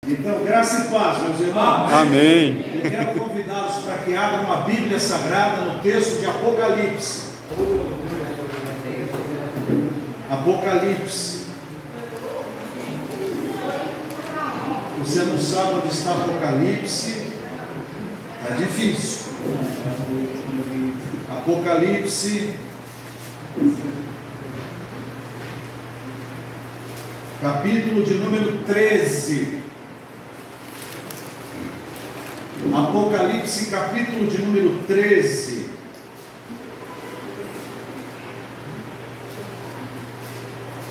Então, graça e paz, meus irmãos. Amém. Eu quero convidá-los para que abram a Bíblia Sagrada no texto de Apocalipse. Apocalipse. Você não sabe onde está Apocalipse? Está difícil. Apocalipse, capítulo de número 13. Apocalipse, capítulo de número 13.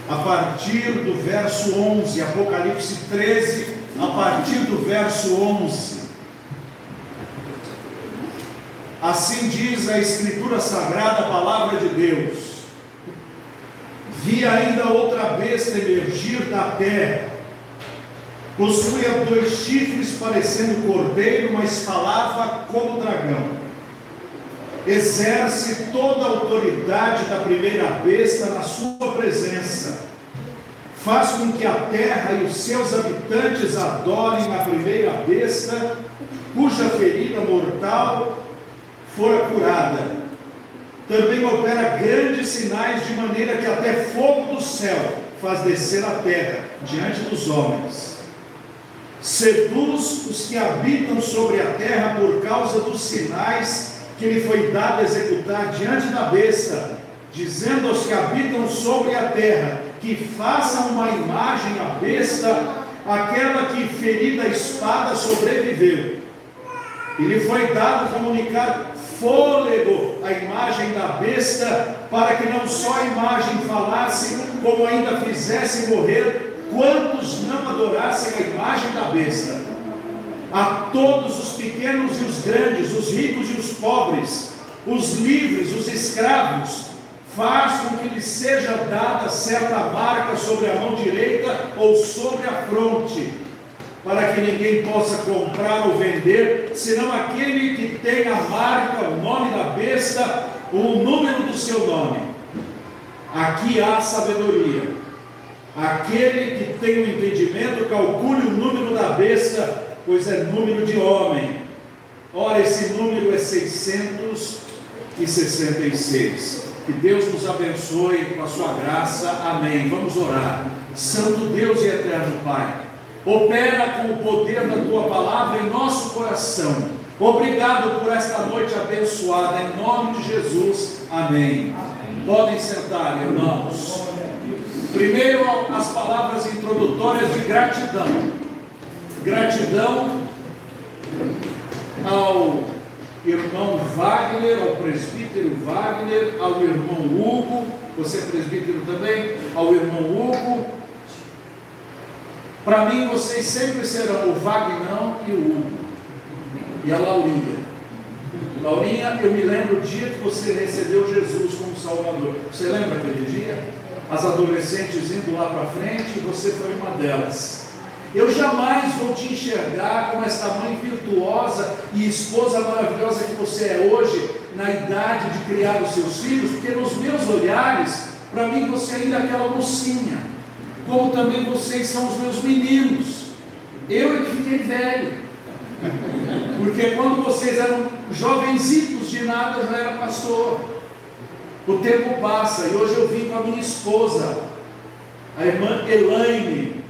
A partir do verso 11. Apocalipse 13, a partir do verso 11. Assim diz a Escritura Sagrada, a palavra de Deus. Vi ainda outra besta emergir da terra. Possuía 2 chifres parecendo cordeiro, mas falava como dragão. Exerce toda a autoridade da primeira besta na sua presença. Faz com que a terra e os seus habitantes adorem a primeira besta, cuja ferida mortal fora curada. Também opera grandes sinais, de maneira que até fogo do céu faz descer a terra diante dos homens. Seguros os que habitam sobre a terra por causa dos sinais que lhe foi dado executar diante da besta, dizendo aos que habitam sobre a terra que façam uma imagem à besta, aquela que ferida a espada sobreviveu. E lhe foi dado comunicar fôlego à imagem da besta, para que não só a imagem falasse, como ainda fizesse morrer quantos não adorassem a imagem da besta. A todos os pequenos e os grandes, os ricos e os pobres, os livres, os escravos, faz com que lhes seja dada certa marca sobre a mão direita ou sobre a fronte, para que ninguém possa comprar ou vender, senão aquele que tem a marca, o nome da besta, ou o número do seu nome. Aqui há sabedoria. Aquele que tem o entendimento, calcule o número da besta, pois é número de homem. Ora, esse número é 666. Que Deus nos abençoe com a sua graça. Amém. Vamos orar. Santo Deus e eterno Pai, opera com o poder da Tua palavra em nosso coração. Obrigado por esta noite abençoada, em nome de Jesus. Amém. Podem sentar, irmãos. Primeiro, as palavras introdutórias de gratidão. Gratidão ao irmão Wagner, ao presbítero Wagner, ao irmão Hugo, você é presbítero também, ao irmão Hugo. Para mim, vocês sempre serão o Vagnão e o Hugo, e a Laurinha. Laurinha, eu me lembro o dia que você recebeu Jesus como Salvador. Você lembra aquele dia? As adolescentes indo lá para frente, e você foi uma delas. Eu jamais vou te enxergar como esta mãe virtuosa e esposa maravilhosa que você é hoje, na idade de criar os seus filhos, porque nos meus olhares, para mim você ainda é aquela mocinha, como também vocês são os meus meninos. Eu é que fiquei velho, porque quando vocês eram jovenzitos de nada, eu já era pastor. O tempo passa, e hoje eu vim com a minha esposa, a irmã Elaine,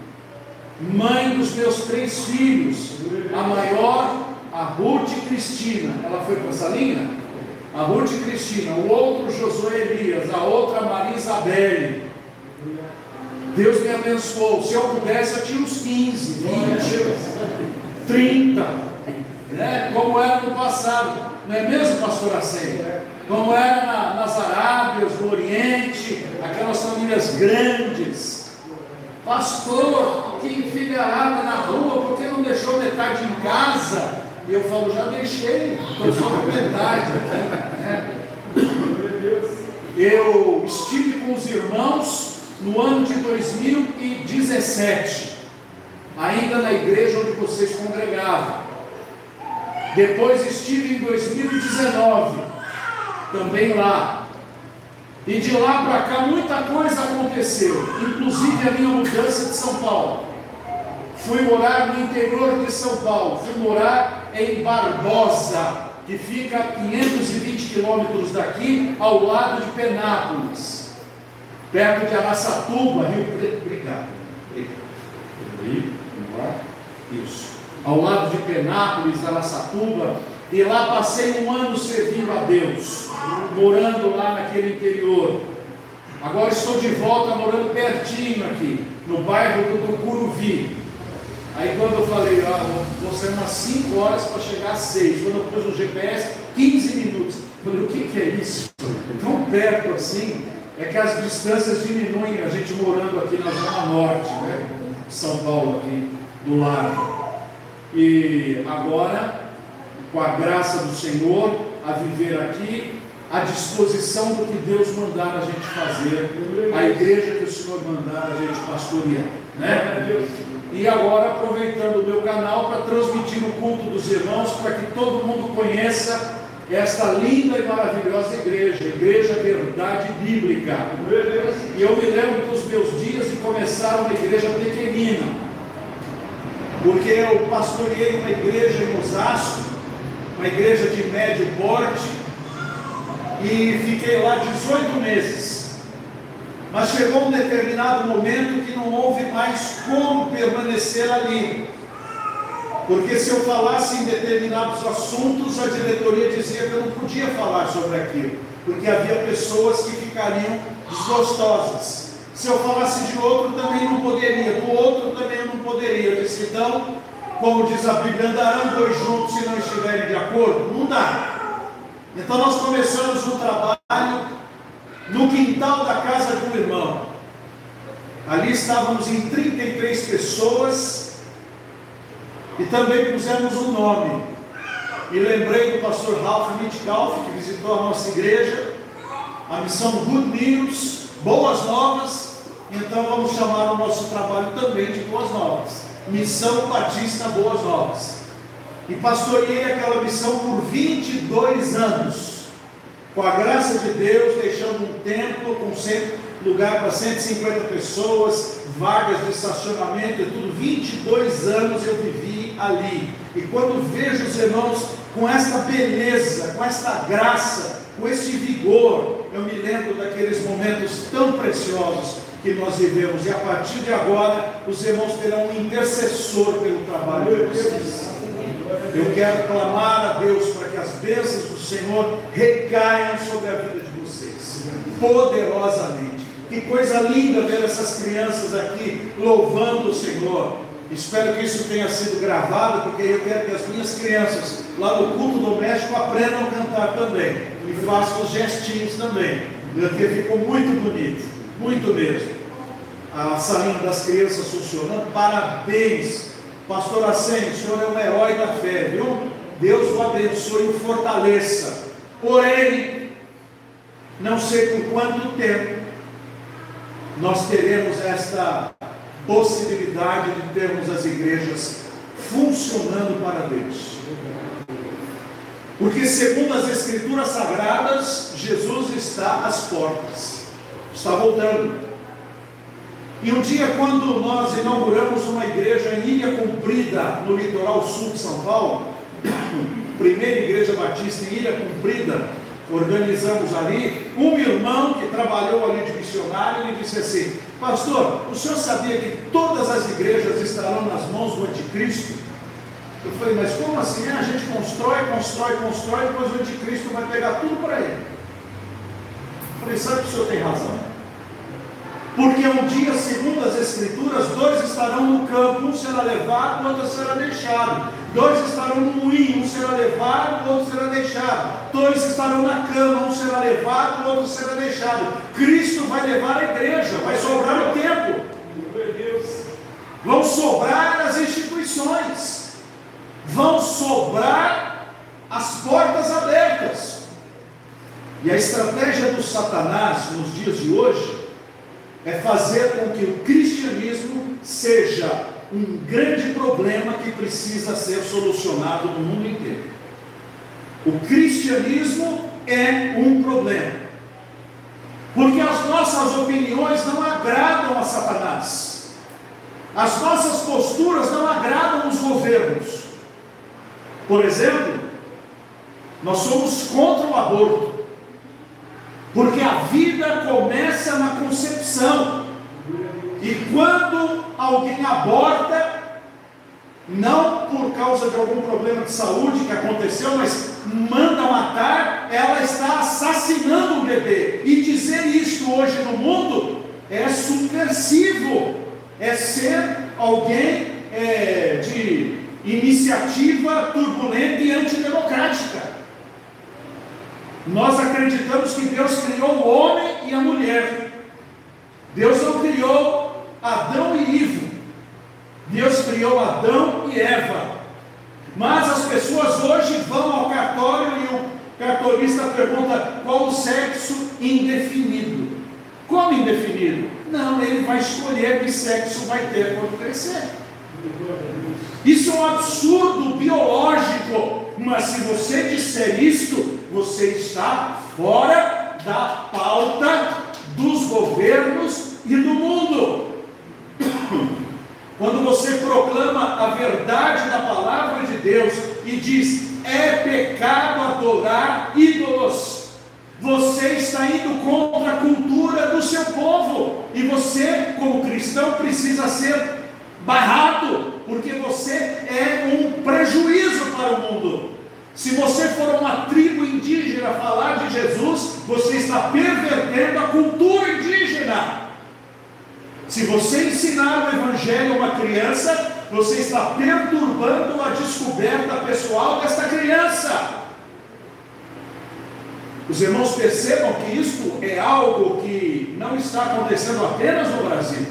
mãe dos meus 3 filhos, a maior, a Ruth Cristina. Ela foi para essa linha? A Ruth Cristina, o outro Josué Elias, a outra Maria Isabelle. Deus me abençoou. Se eu pudesse, eu tinha uns 15, 20, 30, né? Como era no passado, não é mesmo, pastor Acei? Como era nas Arábias, no Oriente, aquelas famílias grandes. Pastor, que enfileirada na rua, por que não deixou metade em casa? E eu falo, já deixei, estou só com metade. Eu estive com os irmãos no ano de 2017, ainda na igreja onde vocês congregavam. Depois estive em 2019, também lá. E de lá para cá muita coisa aconteceu, inclusive a minha mudança de São Paulo. Fui morar no interior de São Paulo, fui morar em Barbosa, que fica a 520 quilômetros daqui, ao lado de Penápolis, perto de Araçatuba, Rio Preto. Obrigado. Isso. Ao lado de Penápolis, Araçatuba, e lá passei um ano servindo a Deus, morando lá naquele interior. Agora estou de volta, morando pertinho aqui, no bairro do Curuvi. Aí quando eu falei, vou ser umas 5 horas para chegar às 6, quando eu pus no GPS, 15 minutos. Eu falei, o que é isso? Tão perto assim, é que as distâncias diminuem, a gente morando aqui na Zona Norte, né? São Paulo, aqui do lado. E agora, com a graça do Senhor, a viver aqui, à disposição do que Deus mandar a gente fazer, a igreja que o Senhor mandar a gente pastorear, né? E agora aproveitando o meu canal para transmitir o culto dos irmãos, para que todo mundo conheça esta linda e maravilhosa igreja, Igreja Verdade Bíblica. E eu me lembro dos meus dias de começar uma igreja pequenina, porque eu pastoreei uma igreja em Osasco, uma igreja de médio porte, e fiquei lá 18 meses. Mas chegou um determinado momento que não houve mais como permanecer ali, porque se eu falasse em determinados assuntos, a diretoria dizia que eu não podia falar sobre aquilo, porque havia pessoas que ficariam desgostosas. Se eu falasse de outro, também não poderia, do outro também eu não poderia. Eu disse, então, como diz a Bíblia, andarão dois juntos se não estiverem de acordo? Não dá. Então nós começamos um trabalho no quintal da casa de um irmão. Ali estávamos em 33 pessoas e também pusemos um nome. E lembrei do pastor Ralph Mitkalf, que visitou a nossa igreja, a missão Good News, Boas Novas. Então vamos chamar o nosso trabalho também de Boas Novas, Missão Batista Boas Novas. E pastoreei aquela missão por 22 anos. Com a graça de Deus, deixando um templo com lugar para 150 pessoas, vagas de estacionamento e tudo. 22 anos eu vivi ali. E quando vejo os irmãos com esta beleza, com esta graça, com este vigor, eu me lembro daqueles momentos tão preciosos que nós vivemos. E a partir de agora, os irmãos terão um intercessor pelo trabalho de vocês. Eu quero clamar a Deus para que as bênçãos do Senhor recaiam sobre a vida de vocês, poderosamente. Que coisa linda ver essas crianças aqui louvando o Senhor. Espero que isso tenha sido gravado, porque eu quero que as minhas crianças lá no culto doméstico aprendam a cantar também, e façam os gestinhos também, porque ficou muito bonito, muito mesmo. A salinha das crianças funcionando, parabéns. Pastor Assênio, o senhor é um herói da fé, viu? Deus o abençoe e o fortaleça. Porém, não sei por quanto tempo nós teremos esta possibilidade de termos as igrejas funcionando para Deus. Porque segundo as Escrituras Sagradas, Jesus está às portas, está voltando. E um dia, quando nós inauguramos uma igreja em Ilha Comprida, no litoral sul de São Paulo, primeira igreja batista em Ilha Comprida, organizamos ali, um irmão que trabalhou ali de missionário, ele disse assim: pastor, o senhor sabia que todas as igrejas estarão nas mãos do anticristo? Eu falei, mas como assim? A gente constrói, depois o anticristo vai pegar tudo para ele. Eu falei, sabe que o senhor tem razão? Porque um dia, segundo as Escrituras, 2 estarão no campo, um será levado, o outro será deixado. 2 estarão no moinho, um será levado, o outro será deixado. 2 estarão na cama, um será levado, o outro será deixado. Cristo vai levar a igreja, vai sobrar o templo. Vão sobrar as instituições, vão sobrar as portas abertas. E a estratégia do Satanás nos dias de hoje é fazer com que o cristianismo seja um grande problema que precisa ser solucionado no mundo inteiro. O cristianismo é um problema, porque as nossas opiniões não agradam a Satanás. As nossas posturas não agradam os governos. Por exemplo, nós somos contra o aborto, porque a vida começa na concepção. E quando alguém aborta, não por causa de algum problema de saúde que aconteceu, mas manda matar, ela está assassinando o bebê. E dizer isto hoje no mundo é subversivo, é ser alguém de iniciativa turbulenta e antidemocrática. Nós acreditamos que Deus criou o homem e a mulher. Deus não criou Adão e Ivo. Deus criou Adão e Eva. Mas as pessoas hoje vão ao cartório e o cartorista pergunta qual o sexo indefinido. Como indefinido? Não, ele vai escolher que sexo vai ter quando crescer. Isso é um absurdo biológico. Mas se você disser isto, você está fora da pauta dos governos e do mundo. Quando você proclama a verdade da palavra de Deus e diz, é pecado adorar ídolos, você está indo contra a cultura do seu povo, e você, como cristão, precisa ser barrado, porque você é um prejuízo para o mundo. Se você for uma tribo indígena falar de Jesus, você está pervertendo a cultura indígena. Se você ensinar o evangelho a uma criança, você está perturbando a descoberta pessoal desta criança. Os irmãos percebam que isto é algo que não está acontecendo apenas no Brasil.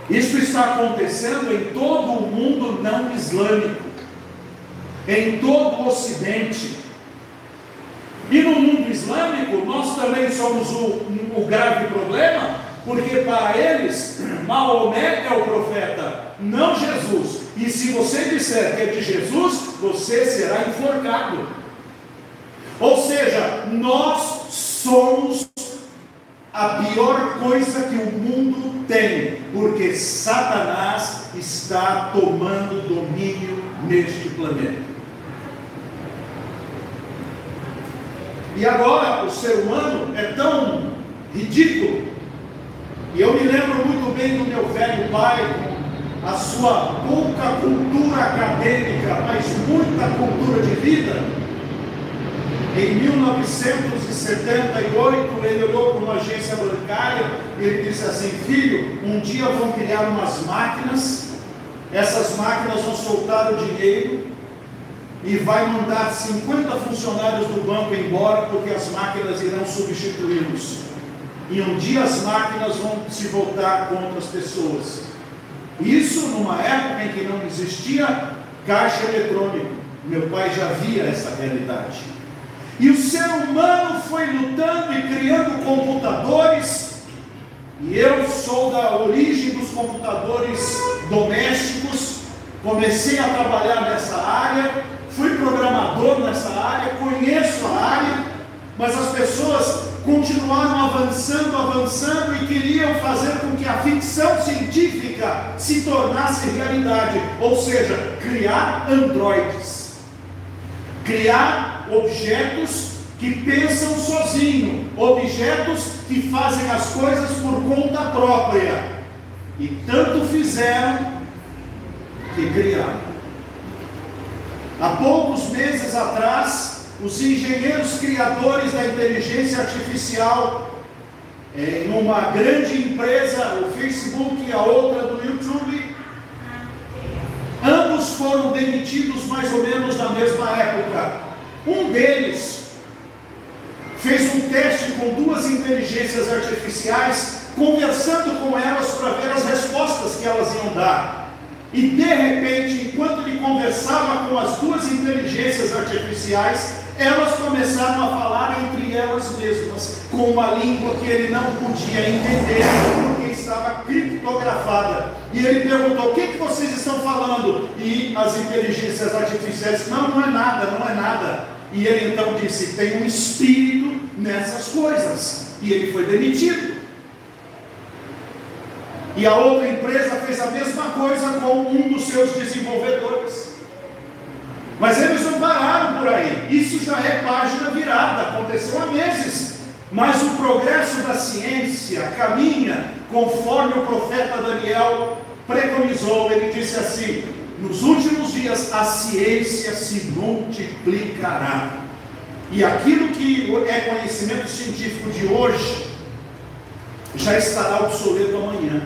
Isto está acontecendo em todo o mundo não islâmico, em todo o Ocidente. E no mundo islâmico, nós também somos o grave problema, porque para eles, Maomé é o profeta, não Jesus. E se você disser que é de Jesus, você será enforcado. Ou seja, nós somos a pior coisa que o mundo tem, porque Satanás está tomando domínio neste planeta. E agora o ser humano é tão ridículo, e eu me lembro muito bem do meu velho pai, com a sua pouca cultura acadêmica, mas muita cultura de vida. Em 1978, ele olhou para uma agência bancária e ele disse assim: filho, um dia vão criar umas máquinas, essas máquinas vão soltar o dinheiro e vai mandar 50 funcionários do banco embora, porque as máquinas irão substituí-los. E um dia as máquinas vão se voltar contra as pessoas. Isso numa época em que não existia caixa eletrônico. Meu pai já via essa realidade. E o ser humano foi lutando e criando computadores, e eu sou da origem dos computadores domésticos, comecei a trabalhar nessa área, fui programador nessa área, conheço a área, mas as pessoas continuaram avançando e queriam fazer com que a ficção científica se tornasse realidade, ou seja, criar androides, criar objetos que pensam sozinho, objetos que fazem as coisas por conta própria, e tanto fizeram que criaram. Há poucos meses atrás, os engenheiros criadores da inteligência artificial, numa grande empresa, o Facebook e a outra do YouTube, ambos foram demitidos mais ou menos na mesma época. Um deles fez um teste com 2 inteligências artificiais, conversando com elas para ver as respostas que elas iam dar. E de repente, enquanto ele conversava com as 2 inteligências artificiais, elas começaram a falar entre elas mesmas, com uma língua que ele não podia entender, porque estava criptografada. E ele perguntou: o que vocês estão falando? E as inteligências artificiais: não é nada, não é nada. E ele então disse: tem um espírito nessas coisas. E ele foi demitido. E a outra empresa fez a mesma coisa com um dos seus desenvolvedores. Mas eles não pararam por aí. Isso já é página virada, aconteceu há meses. Mas o progresso da ciência caminha conforme o profeta Daniel preconizou. Ele disse assim: nos últimos dias a ciência se multiplicará. E aquilo que é conhecimento científico de hoje já estará obsoleto amanhã.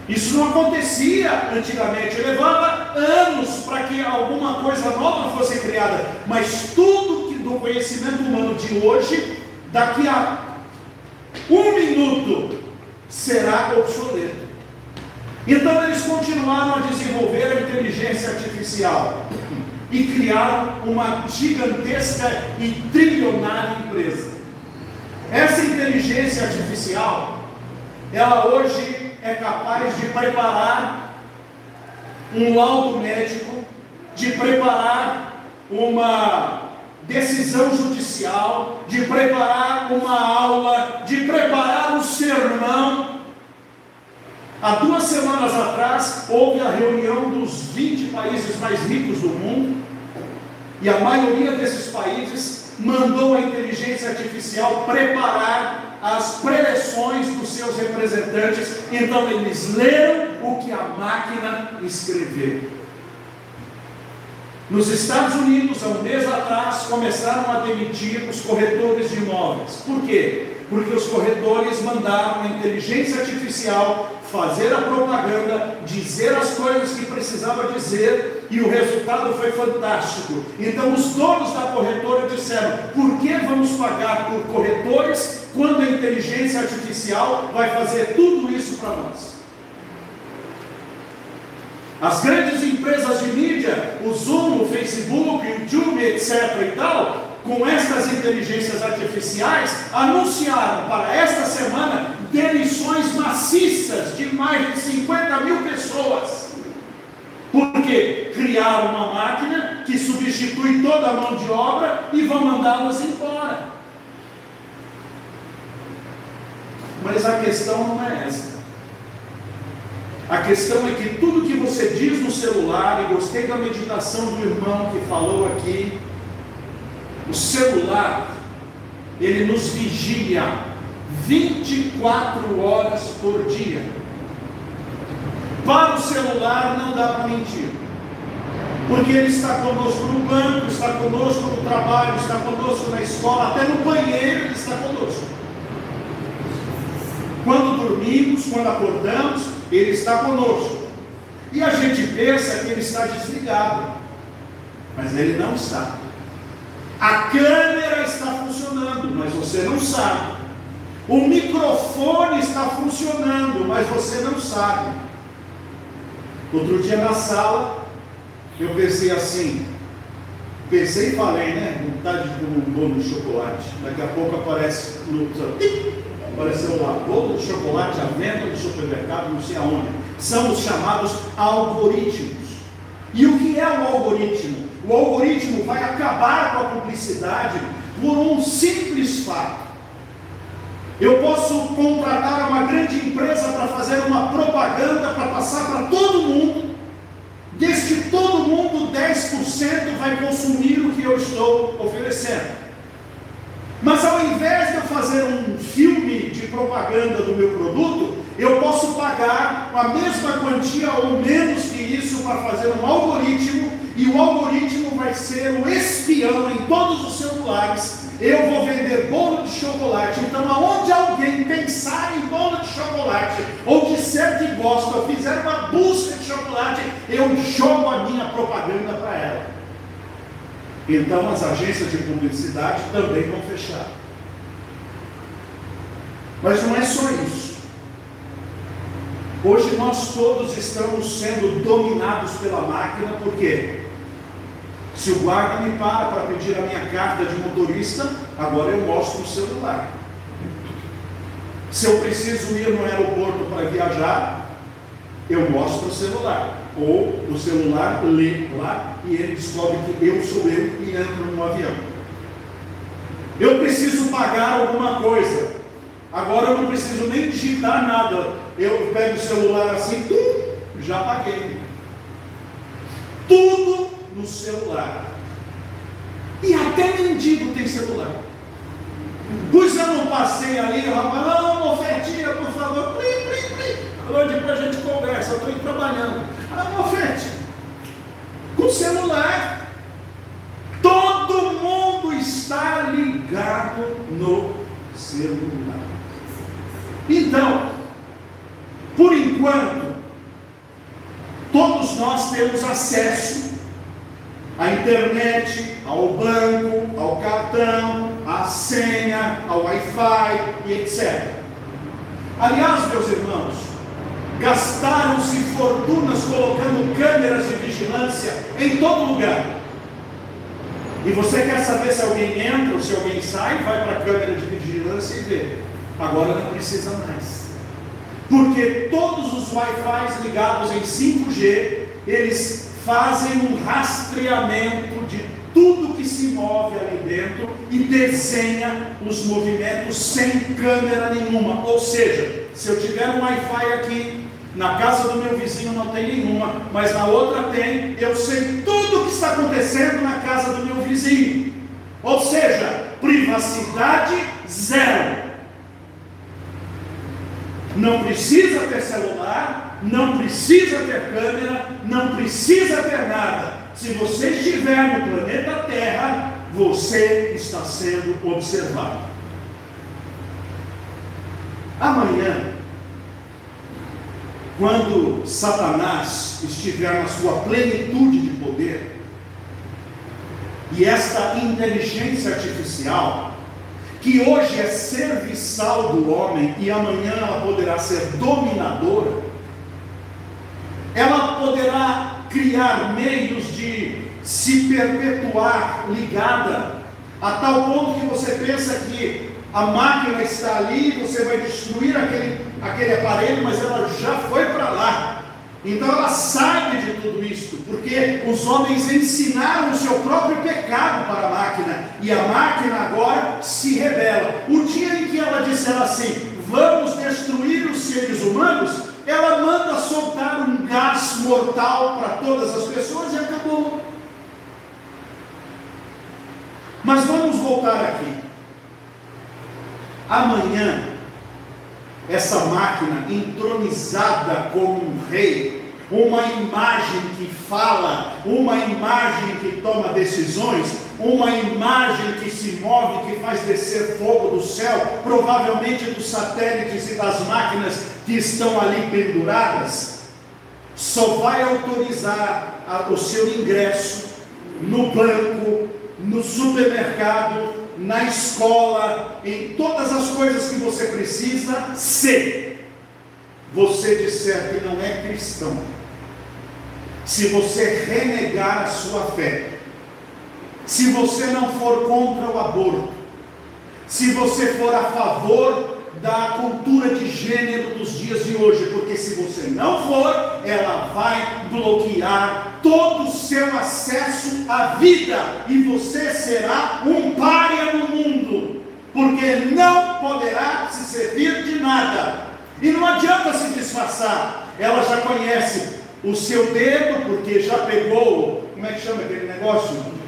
Isso não acontecia antigamente, levava anos para que alguma coisa nova fosse criada, mas tudo que do conhecimento humano de hoje, daqui a 1 minuto, será obsoleto. Então eles continuaram a desenvolver a inteligência artificial e criaram uma gigantesca e trilionária empresa. Essa inteligência artificial, ela hoje é capaz de preparar um laudo médico, de preparar uma decisão judicial, de preparar uma aula, de preparar um sermão. Há 2 semanas atrás, houve a reunião dos 20 países mais ricos do mundo, e a maioria desses países mandou a inteligência artificial preparar as preleções dos seus representantes. Então eles leram o que a máquina escreveu. Nos Estados Unidos, há 1 mês atrás, começaram a demitir os corretores de imóveis. Por quê? Porque os corretores mandaram a inteligência artificial fazer a propaganda, dizer as coisas que precisava dizer, e o resultado foi fantástico. Então os donos da corretora disseram: por que vamos pagar por corretores quando a inteligência artificial vai fazer tudo isso para nós? As grandes empresas de mídia, o Zoom, o Facebook, o YouTube, etc. e tal, com estas inteligências artificiais, anunciaram para esta semana demissões maciças de mais de 50 mil pessoas. Porque criaram uma máquina que substitui toda a mão de obra e vão mandá-las embora. Mas a questão não é essa. A questão é que tudo que você diz no celular, e gostei da meditação do irmão que falou aqui, o celular, ele nos vigia 24 horas por dia. Para o celular não dá para mentir, porque ele está conosco no banco, está conosco no trabalho, está conosco na escola, até no banheiro ele está conosco. Quando dormimos, quando acordamos, ele está conosco. E a gente pensa que ele está desligado, mas ele não está. A câmera está funcionando, mas você não sabe. O microfone está funcionando, mas você não sabe. Outro dia na sala, eu pensei assim, pensei e falei, né? Vontade de comer um bolo de chocolate. Daqui a pouco aparece apareceu lá, bolo de chocolate à venda no supermercado, não sei aonde. São os chamados algoritmos. E o que é o algoritmo? O algoritmo vai acabar com a publicidade por um simples fato. Eu posso contratar uma grande empresa para fazer uma propaganda, para passar para todo mundo. Desde todo mundo, 10% vai consumir o que eu estou oferecendo. Mas ao invés de eu fazer um filme de propaganda do meu produto, eu posso pagar a mesma quantia ou menos que isso para fazer um algoritmo, e o algoritmo vai ser um espião em todos os celulares. Eu vou vender bolo de chocolate. Então, aonde alguém pensar em bolo de chocolate, ou disser que gosta, ou fizer uma busca de chocolate, eu jogo a minha propaganda para ela. Então as agências de publicidade também vão fechar. Mas não é só isso. Hoje nós todos estamos sendo dominados pela máquina. Por quê? Se o guarda me para pedir a minha carta de motorista, agora eu mostro o celular. Se eu preciso ir no aeroporto para viajar, eu mostro o celular. Ou o celular lê lá e ele descobre que eu sou eu e entro no avião. Eu preciso pagar alguma coisa. Agora eu não preciso nem digitar nada. eu pego o celular assim, já apaguei. Tudo no celular. E até mendigo tem celular. Pois eu não passei ali, o rapaz, não, uma ofertinha, por favor, plim, plim. Depois a gente conversa, eu estou indo trabalhando. Uma oferta. Com celular. Todo mundo está ligado no celular. Então, por enquanto, todos nós temos acesso à internet, ao banco, ao cartão, à senha, ao Wi-Fi e etc. Aliás, meus irmãos, gastaram-se fortunas colocando câmeras de vigilância em todo lugar. E você quer saber se alguém entra ou se alguém sai, vai para a câmera de vigilância e vê. Agora não precisa mais. Porque todos os Wi-Fi ligados em 5G, eles fazem um rastreamento de tudo que se move ali dentro e desenha os movimentos sem câmera nenhuma. Ou seja, se eu tiver um Wi-Fi aqui, na casa do meu vizinho não tem nenhuma, mas na outra tem, eu sei tudo o que está acontecendo na casa do meu vizinho. Ou seja, privacidade zero. Não precisa ter celular, não precisa ter câmera, não precisa ter nada. Se você estiver no planeta Terra, você está sendo observado. Amanhã, quando Satanás estiver na sua plenitude de poder, e esta inteligência artificial, que hoje é serviçal do homem e amanhã ela poderá ser dominadora, ela poderá criar meios de se perpetuar ligada, a tal ponto que você pensa que a máquina está ali, você vai destruir aquele aparelho, mas ela já foi para lá. Então ela sabe de tudo isso, porque os homens ensinaram o seu próprio pecado para a máquina, e a máquina agora se rebela. O dia em que ela disser assim, vamos destruir os seres humanos, ela manda soltar um gás mortal para todas as pessoas e acabou. Mas vamos voltar aqui. Amanhã, essa máquina entronizada como um rei, uma imagem que fala, uma imagem que toma decisões, uma imagem que se move, que faz descer fogo do céu, provavelmente dos satélites e das máquinas que estão ali penduradas, só vai autorizar o seu ingresso no banco, no supermercado, na escola, em todas as coisas que você precisa, se você disser que não é cristão, se você renegar a sua fé, se você não for contra o aborto, se você for a favor da cultura de gênero dos dias de hoje, porque se você não for, ela vai bloquear todo o seu acesso à vida, e você será um pária no mundo, porque não poderá se servir de nada. E não adianta se disfarçar, ela já conhece o seu dedo, porque já pegou, como é que chama aquele negócio?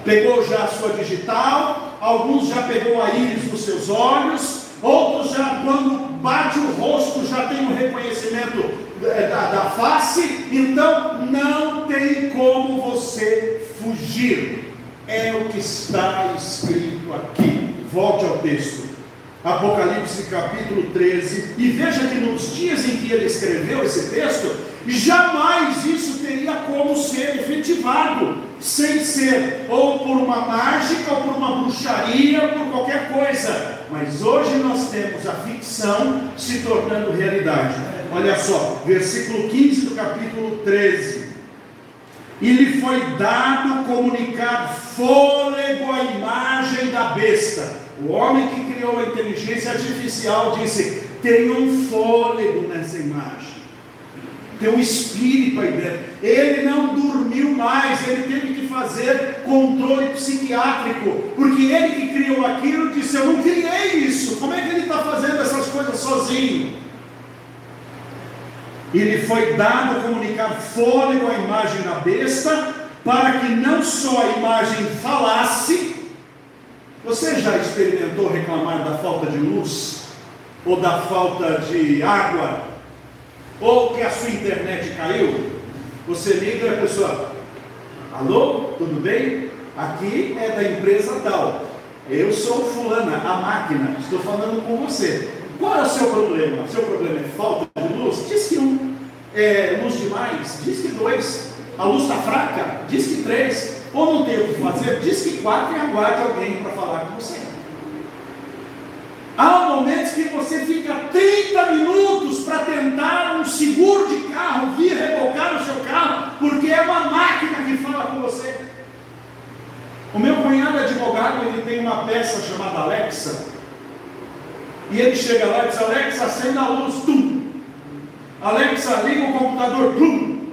Pegou já a sua digital, alguns já pegou a íris dos seus olhos, outros já, quando bate o rosto, já tem o reconhecimento da face. Então não tem como você fugir, é o que está escrito aqui. Volte ao texto, Apocalipse capítulo 13, e veja que nos dias em que ele escreveu esse texto, jamais isso teria como ser efetivado, sem ser ou por uma mágica, ou por uma bruxaria, ou por qualquer coisa. Mas hoje nós temos a ficção se tornando realidade. Olha só, versículo 15 do capítulo 13. E lhe foi dado comunicar fôlego à imagem da besta. O homem que criou a inteligência artificial disse, tem um fôlego nessa imagem, tem um espírito aí dentro. Ele não dormiu mais, ele teve que fazer controle psiquiátrico, porque ele que criou aquilo disse, eu não criei isso, como é que ele está fazendo essas coisas sozinho? E lhe foi dado comunicar fôlego à imagem da besta, para que não só a imagem falasse. Você já experimentou reclamar da falta de luz? Ou da falta de água? Ou que a sua internet caiu? Você liga e a pessoa: alô, tudo bem? Aqui é da empresa tal. Eu sou fulana, a máquina, estou falando com você. Qual é o seu problema? O seu problema é falta de luz? Diz que 1. É luz demais? Diz que 2. A luz está fraca? Diz que 3. Ou não tem o que fazer? Diz que 4 e aguarde alguém para falar com você. Há momentos que você fica 30 minutos para tentar um seguro de carro vir rebocar o seu carro, porque é uma máquina que fala com você. O meu cunhado é advogado, ele tem uma peça chamada Alexa, e ele chega lá e diz: Alexa, acenda a luz, tum. Alexa, liga o computador, tum.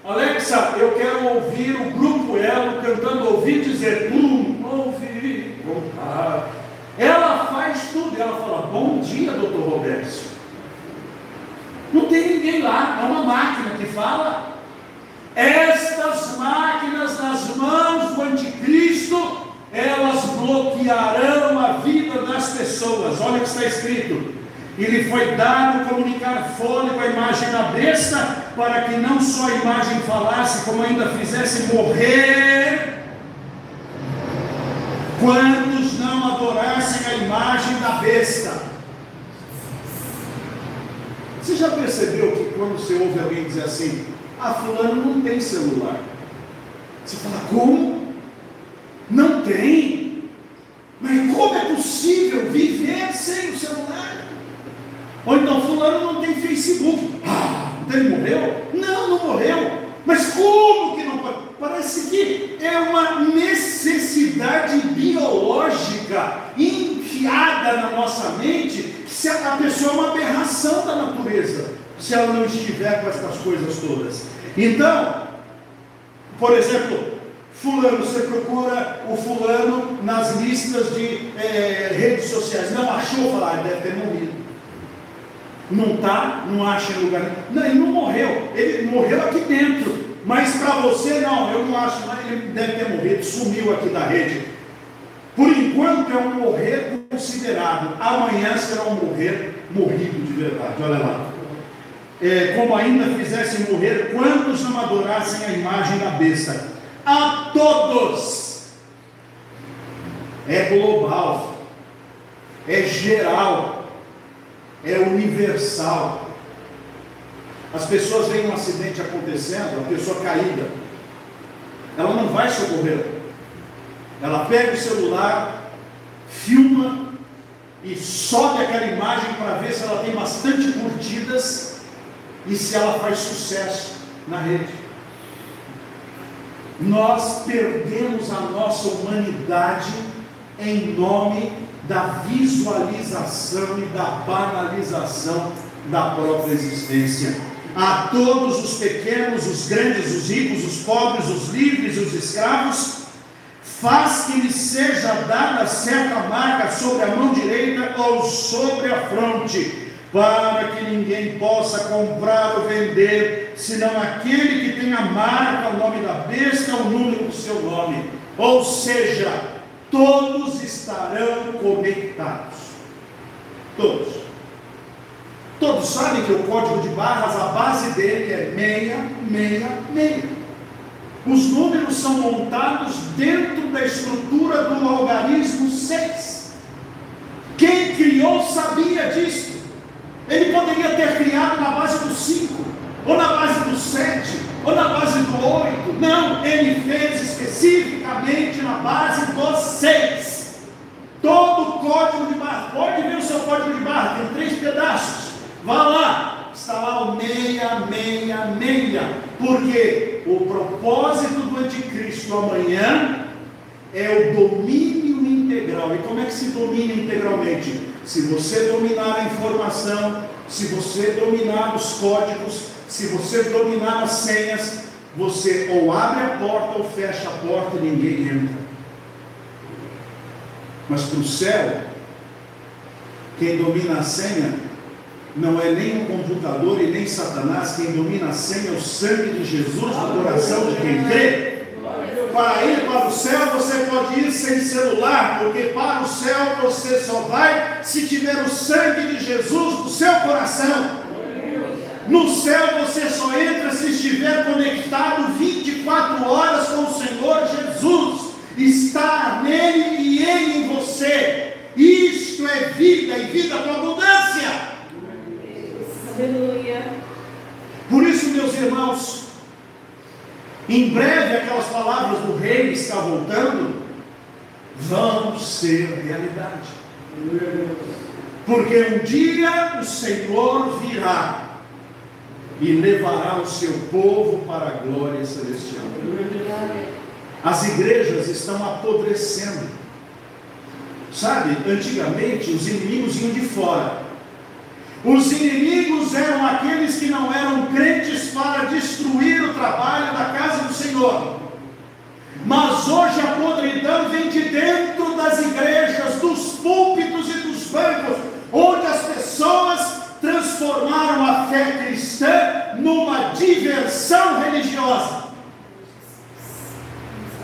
Alexa, eu quero ouvir o Grupo Elo cantando, ouvir dizer, ouvir, voltar. Ela faz tudo, ela fala: bom dia, doutor Roberto. Não tem ninguém lá, é uma máquina que fala. Estas máquinas nas mãos do anticristo, elas bloquearão a vida das pessoas. Olha o que está escrito: e lhe foi dado comunicar fôlego à imagem da besta, para que não só a imagem falasse, como ainda fizesse morrer quantos não adorassem a imagem da besta. Você já percebeu que quando você ouve alguém dizer assim: ah, fulano não tem celular, você fala: como? Não tem? Mas como é possível viver sem o celular? Ou então, fulano não tem Facebook. Ah, então ele morreu? Não, não morreu. Mas como que não pode? Parece que é uma necessidade biológica enfiada na nossa mente, se a pessoa é uma aberração da natureza, se ela não estiver com essas coisas todas. Então, por exemplo, fulano, você procura o fulano nas listas de redes sociais, não achou, fala: ele deve ter morrido. Não está, não acha em lugar nenhum. Não, ele não morreu, ele morreu aqui dentro. Mas para você, não, eu não acho, mas ele deve ter morrido, sumiu aqui da rede. Por enquanto é um morrer considerado, amanhã será um morrer morrido de verdade. Olha lá. Como ainda fizessem morrer quantos não adorassem a imagem da besta. A todos. É global, é geral, é universal. As pessoas veem um acidente acontecendo, a pessoa caída, ela não vai socorrer. Ela pega o celular, filma e sobe aquela imagem para ver se ela tem bastante curtidas e se ela faz sucesso na rede. Nós perdemos a nossa humanidade em nome da visualização e da banalização da própria existência. A todos os pequenos, os grandes, os ricos, os pobres, os livres e os escravos, faz que lhes seja dada certa marca sobre a mão direita ou sobre a fronte, para que ninguém possa comprar ou vender, senão aquele que tem a marca, o nome da besta, o número do seu nome. Ou seja, todos estarão conectados. Todos. Todos sabem que o código de barras, a base dele é 666. Os números são montados dentro da estrutura do algarismo 6. Quem criou sabia disso. Ele poderia ter criado na base do 5, ou na base do 7, ou na base do 8. Não, ele fez especificamente na base do 6. Todo o código de barra, pode ver o seu código de barra, tem 3 pedaços. Vá lá, está lá o 666, porque o propósito do anticristo amanhã é o domínio integral. E como é que se domina integralmente? Se você dominar a informação, se você dominar os códigos, se você dominar as senhas, você ou abre a porta ou fecha a porta e ninguém entra. Mas para o céu, quem domina a senha não é nem o computador e nem Satanás quem domina a senha, é o sangue de Jesus no coração de quem crê. Para ir para o céu você pode ir sem celular, porque para o céu você só vai se tiver o sangue de Jesus no seu coração. No céu você só entra se estiver conectado 24 horas com o Senhor Jesus. Está nele e ele em você. Isto é vida e vida com abundância. Aleluia. Por isso, meus irmãos, em breve aquelas palavras do rei que está voltando vão ser realidade. Porque um dia o Senhor virá e levará o seu povo para a glória celestial. As igrejas estão apodrecendo. Sabe, antigamente os inimigos vinham de fora. Os inimigos eram aqueles que não eram crentes para destruir o trabalho da casa do Senhor. Mas hoje a podridão vem de dentro das igrejas, dos púlpitos e dos bancos, onde as pessoas transformaram a fé cristã numa diversão religiosa.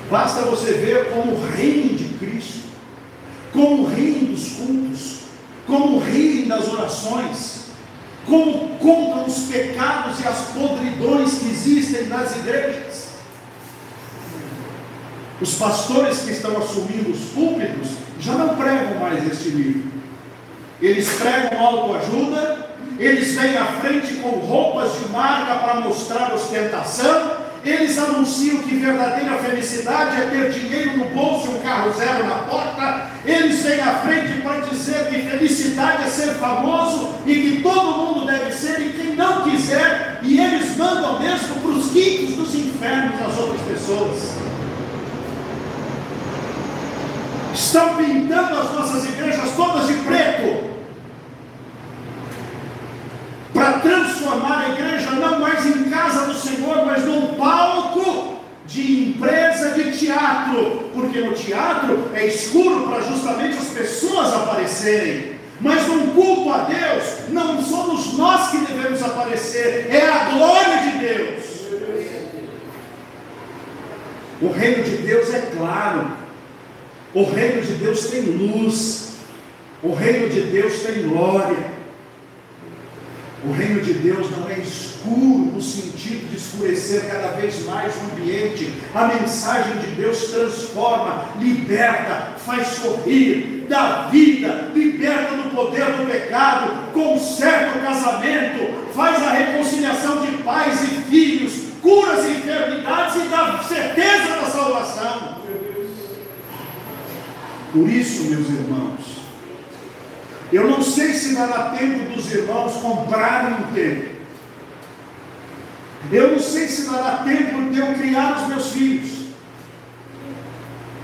Basta você ver como riem de Cristo, como riem dos cultos, como riem das orações, como contam os pecados e as podridões que existem nas igrejas. Os pastores que estão assumindo os púlpitos já não pregam mais este livro. Eles pregam autoajuda, eles vêm à frente com roupas de marca para mostrar ostentação, eles anunciam que verdadeira felicidade é ter dinheiro no bolso e um carro zero na porta, eles vêm à frente para dizer que felicidade é ser famoso e que todo mundo deve ser, e quem não quiser, e eles mandam mesmo para os quintos dos infernos as outras pessoas. Estão pintando as nossas igrejas todas de preto, para transformar a igreja não mais em casa do Senhor, mas num palco de empresa de teatro, porque no teatro é escuro para justamente as pessoas aparecerem, mas num culto a Deus, não somos nós que devemos aparecer, é a glória de Deus. O reino de Deus é claro, o reino de Deus tem luz, o reino de Deus tem glória. O reino de Deus não é escuro no sentido de escurecer cada vez mais o ambiente. A mensagem de Deus transforma, liberta, faz sorrir, dá vida, liberta do poder do pecado, conserta o casamento, faz a reconciliação de pais e filhos, cura as enfermidades e dá certeza da salvação. Por isso, meus irmãos, eu não sei se dará tempo dos irmãos comprarem um templo. Eu não sei se dará tempo de eu criar os meus filhos.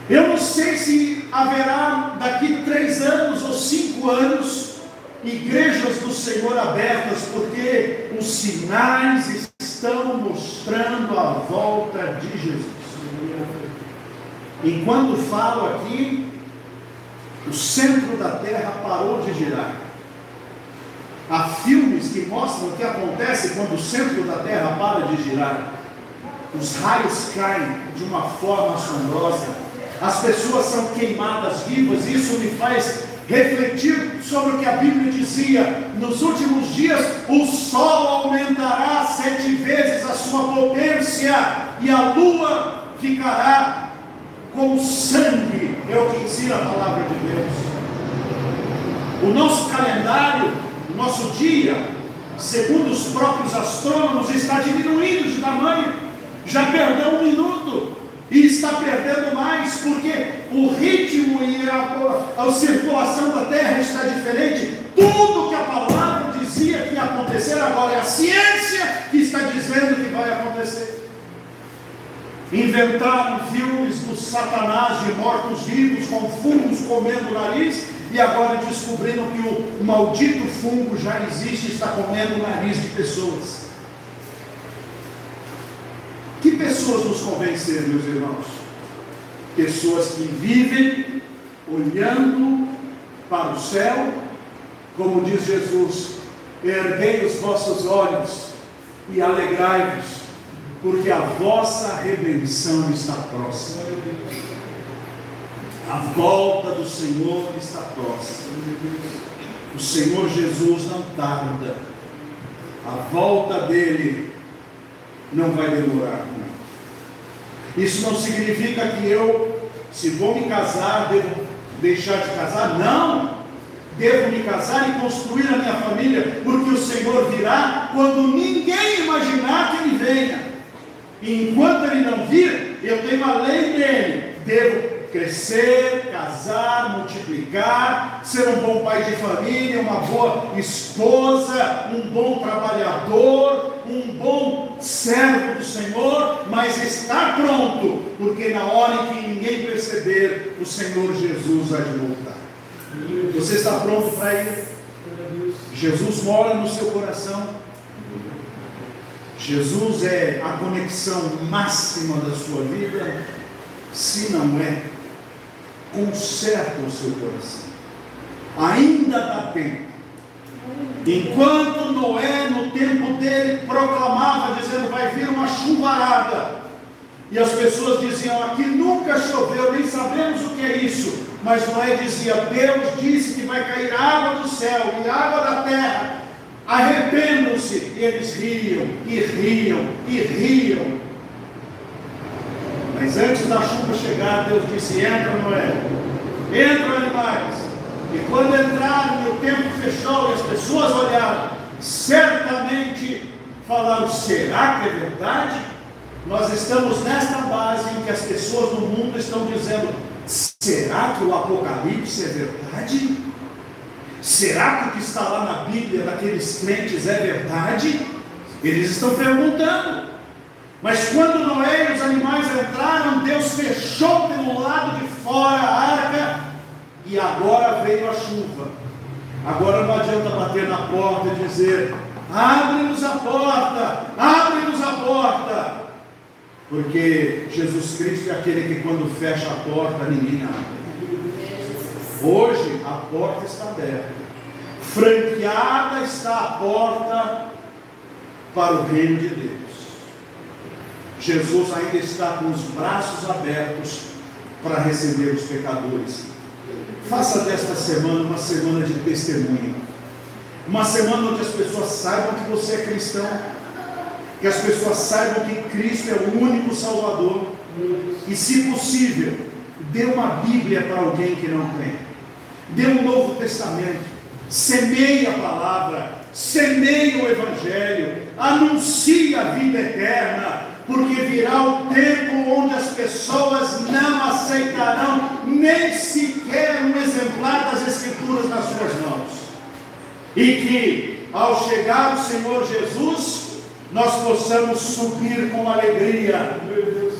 Eu não sei se haverá daqui 3 anos ou 5 anos igrejas do Senhor abertas, porque os sinais estão mostrando a volta de Jesus. Enquanto falo aqui, o centro da terra parou de girar. Há filmes que mostram o que acontece quando o centro da terra para de girar. Os raios caem de uma forma assombrosa. As pessoas são queimadas vivas. Isso me faz refletir sobre o que a Bíblia dizia: nos últimos dias o sol aumentará 7 vezes a sua potência e a lua ficará com sangue. É o que ensina a palavra de Deus. O nosso calendário, o nosso dia, segundo os próprios astrônomos, está diminuindo de tamanho. Já perdeu 1 minuto e está perdendo mais, porque o ritmo e a circulação da Terra está diferente. Tudo que a palavra dizia que ia acontecer agora é a ciência que está dizendo que vai acontecer. Inventaram filmes do Satanás de mortos-vivos com fungos comendo o nariz, e agora descobriram que o maldito fungo já existe e está comendo o nariz de pessoas. Que pessoas nos convém ser, meus irmãos? Pessoas que vivem olhando para o céu, como diz Jesus: erguei os vossos olhos e alegrai-vos, porque a vossa redenção está próxima. A volta do Senhor está próxima. O Senhor Jesus não tarda. A volta dele não vai demorar, não. Isso não significa que eu, se vou me casar, devo deixar de casar. Não! Devo me casar e construir a minha família, porque o Senhor virá quando ninguém imaginar que Ele venha. E enquanto Ele não vir, eu tenho a lei dele. Devo crescer, casar, multiplicar, ser um bom pai de família, uma boa esposa, um bom trabalhador, um bom servo do Senhor, mas estar pronto, porque na hora em que ninguém perceber, o Senhor Jesus vai voltar. Você está pronto para ir? Jesus mora no seu coração. Jesus é a conexão máxima da sua vida. Se não é, conserta o seu coração. Ainda dá tempo. Enquanto Noé, no tempo dele, proclamava, dizendo: vai vir uma chuvarada, e as pessoas diziam: aqui nunca choveu, nem sabemos o que é isso. Mas Noé dizia: Deus disse que vai cair água do céu e água da terra. Arrependam-se. E eles riam, e riam, e riam. Mas antes da chuva chegar, Deus disse: entra, Noé, entra, animais. E quando entraram e o tempo fechou e as pessoas olharam, certamente falaram: será que é verdade? Nós estamos nesta base em que as pessoas no mundo estão dizendo: será que o Apocalipse é verdade? Será que o que está lá na Bíblia daqueles crentes é verdade? Eles estão perguntando. Mas quando Noé e os animais entraram, Deus fechou pelo lado de fora a arca, e agora veio a chuva. Agora não adianta bater na porta e dizer: abre-nos a porta, abre-nos a porta. Porque Jesus Cristo é aquele que quando fecha a porta, ninguém abre. Hoje a porta está aberta. Franqueada está a porta para o reino de Deus. Jesus ainda está com os braços abertos para receber os pecadores. Faça desta semana uma semana de testemunho. Uma semana onde as pessoas saibam que você é cristão. Que as pessoas saibam que Cristo é o único Salvador. E, se possível, dê uma Bíblia para alguém que não tem. Dê um Novo Testamento. Semeie a palavra. Semeie o Evangelho. Anuncie a vida eterna. Porque virá o tempo onde as pessoas não aceitarão nem sequer um exemplar das Escrituras nas suas mãos. E que, ao chegar o Senhor Jesus, nós possamos subir com alegria,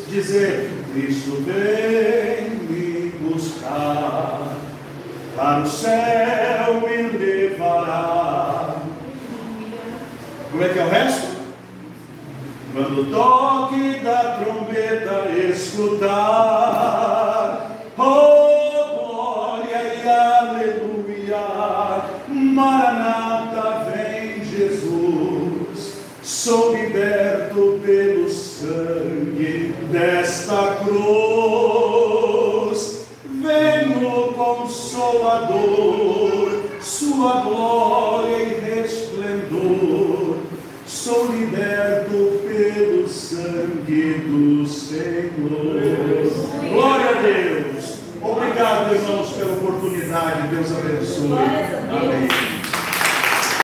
dizer: Cristo vem me buscar, para o céu me levará. Como é que é o resto? Quando o toque da trombeta escutar, oh glória e aleluia, Maranata, vem Jesus, sou liberto pelo sangue desta cruz, vem o Consolador, sua glória e resplendor, sou liberto pelo sangue do Senhor. Glória a Deus. Obrigado, irmãos, pela oportunidade. Deus abençoe. Amém.